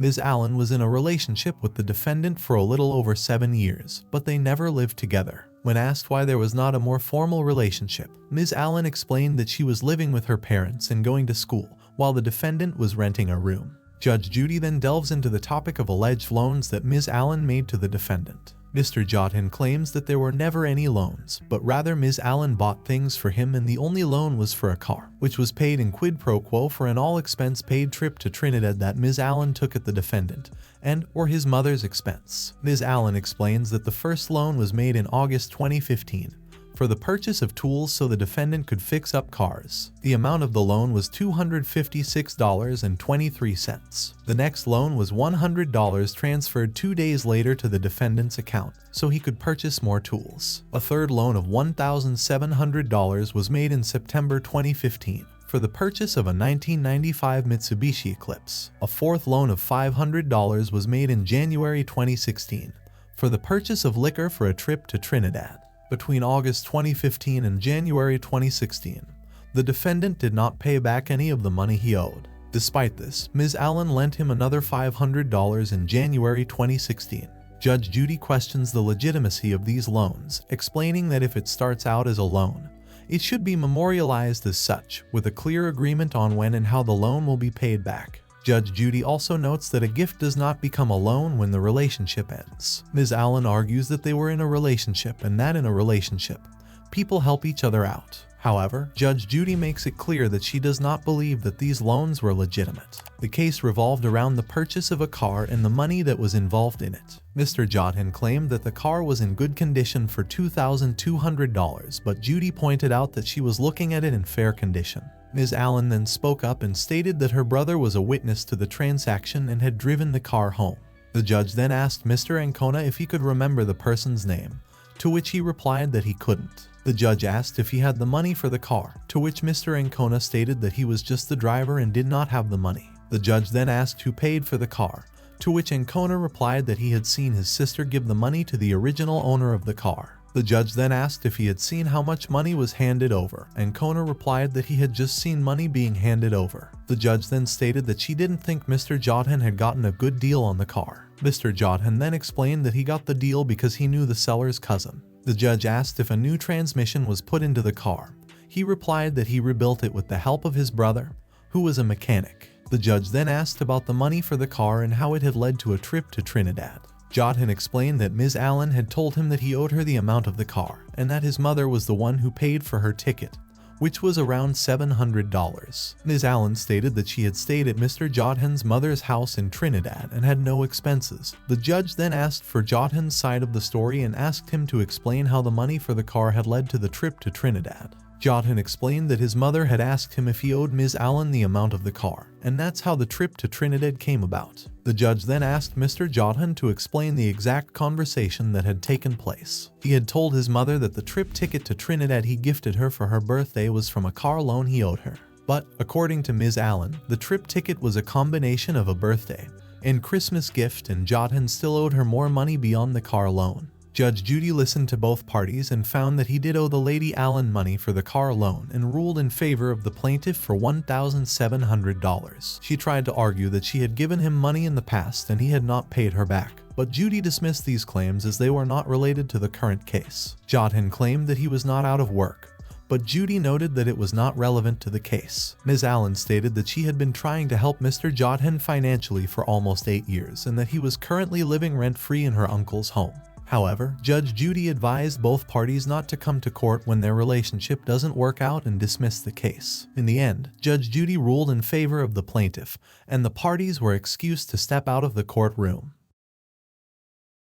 Ms. Allen was in a relationship with the defendant for a little over 7 years, but they never lived together. When asked why there was not a more formal relationship, Ms. Allen explained that she was living with her parents and going to school, while the defendant was renting a room. Judge Judy then delves into the topic of alleged loans that Ms. Allen made to the defendant. Mr. Jodhan claims that there were never any loans, but rather Ms. Allen bought things for him and the only loan was for a car, which was paid in quid pro quo for an all-expense-paid trip to Trinidad that Ms. Allen took at the defendant and/or his mother's expense. Ms. Allen explains that the first loan was made in August 2015 for the purchase of tools so the defendant could fix up cars. The amount of the loan was $256.23. The next loan was $100 transferred 2 days later to the defendant's account so he could purchase more tools. A third loan of $1,700 was made in September 2015 for the purchase of a 1995 Mitsubishi Eclipse. A fourth loan of $500 was made in January 2016 for the purchase of liquor for a trip to Trinidad. Between August 2015 and January 2016, the defendant did not pay back any of the money he owed. Despite this, Ms. Allen lent him another $500 in January 2016. Judge Judy questions the legitimacy of these loans, explaining that if it starts out as a loan, it should be memorialized as such, with a clear agreement on when and how the loan will be paid back. Judge Judy also notes that a gift does not become a loan when the relationship ends. Ms. Allen argues that they were in a relationship and that in a relationship, people help each other out. However, Judge Judy makes it clear that she does not believe that these loans were legitimate. The case revolved around the purchase of a car and the money that was involved in it. Mr. Jodhan claimed that the car was in good condition for $2,200, but Judy pointed out that she was looking at it in fair condition. Ms. Allen then spoke up and stated that her brother was a witness to the transaction and had driven the car home. The judge then asked Mr. Ancona if he could remember the person's name, to which he replied that he couldn't. The judge asked if he had the money for the car, to which Mr. Ancona stated that he was just the driver and did not have the money. The judge then asked who paid for the car, to which Ancona replied that he had seen his sister give the money to the original owner of the car. The judge then asked if he had seen how much money was handed over. Ancona replied that he had just seen money being handed over. The judge then stated that she didn't think Mr. Jodhan had gotten a good deal on the car. Mr. Jodhan then explained that he got the deal because he knew the seller's cousin. The judge asked if a new transmission was put into the car. He replied that he rebuilt it with the help of his brother, who was a mechanic. The judge then asked about the money for the car and how it had led to a trip to Trinidad. Jodhan explained that Ms. Allen had told him that he owed her the amount of the car, and that his mother was the one who paid for her ticket, which was around $700. Ms. Allen stated that she had stayed at Mr. Jodhan's mother's house in Trinidad and had no expenses. The judge then asked for Jodhan's side of the story and asked him to explain how the money for the car had led to the trip to Trinidad. Jodhan explained that his mother had asked him if he owed Ms. Allen the amount of the car, and that's how the trip to Trinidad came about. The judge then asked Mr. Jodhan to explain the exact conversation that had taken place. He had told his mother that the trip ticket to Trinidad he gifted her for her birthday was from a car loan he owed her. But, according to Ms. Allen, the trip ticket was a combination of a birthday and Christmas gift, and Jodhan still owed her more money beyond the car loan. Judge Judy listened to both parties and found that he did owe the Lady Allen money for the car loan and ruled in favor of the plaintiff for $1,700. She tried to argue that she had given him money in the past and he had not paid her back, but Judy dismissed these claims as they were not related to the current case. Jodhan claimed that he was not out of work, but Judy noted that it was not relevant to the case. Ms. Allen stated that she had been trying to help Mr. Jodhan financially for almost 8 years and that he was currently living rent-free in her uncle's home. However, Judge Judy advised both parties not to come to court when their relationship doesn't work out and dismissed the case. In the end, Judge Judy ruled in favor of the plaintiff, and the parties were excused to step out of the courtroom.